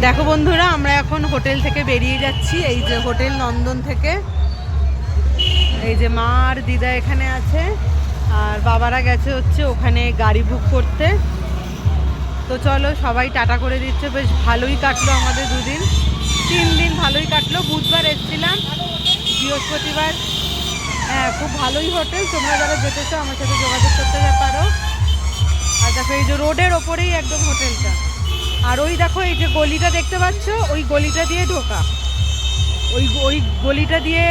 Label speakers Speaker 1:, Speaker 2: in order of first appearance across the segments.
Speaker 1: দেখো বন্ধুরা, আমরা এখন হোটেল থেকে বেরিয়ে যাচ্ছি। এই যে হোটেল নন্দন থেকে, এই যে মা আর দিদা এখানে আছে, আর বাবারা গেছে হচ্ছে ওখানে গাড়ি বুক করতে। তো চলো, সবাই টাটা করে দিচ্ছে। বেশ ভালোই কাটলো আমাদের 3 দিন ভালোই কাটলো। বুধবার এসেছিলাম, বৃহস্পতিবার। হ্যাঁ, খুব ভালোই হোটেল। তোমরা যারা যেতেছো আমার সাথে যোগাযোগ করতে পারো। আর দেখো, এই যে রোডের ওপরেই একদম হোটেলটা। আর ওই দেখো, এই যে গলিটা দেখতে পাচ্ছ, ওই গলিটা দিয়ে ঢোকা, ওই গলিটা দিয়ে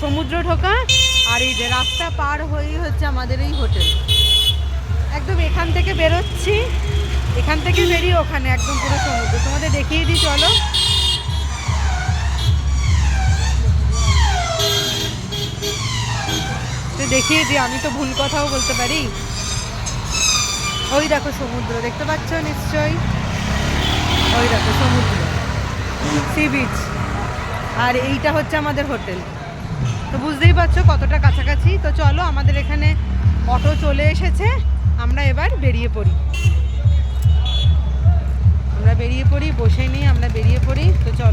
Speaker 1: সমুদ্র ঢোকা। আর এই যে রাস্তা পার হয়েই হচ্ছে আমাদের এই হোটেল। একদম এখান থেকে বেরোচ্ছি, এখান থেকে বেরিয়ে ওখানে একদম পুরো সমুদ্র। তোমাদের দেখিয়ে দিই, চলো। দেখিয়ে দিই, আমি তো ভুল কথাও বলতে পারি। ওই দেখো সমুদ্র দেখতে পাচ্ছ নিশ্চয়ই, ওই দেখো সমুদ্র, সি বিচ। আর এইটা হচ্ছে আমাদের হোটেল। তো বুঝতেই পারছো কতটা কাছাকাছি। তো চলো, আমাদের এখানে অটো চলে এসেছে, আমরা এবার বেরিয়ে পড়ি। বসে নিই, আমরা বেরিয়ে পড়ি। তো চলো।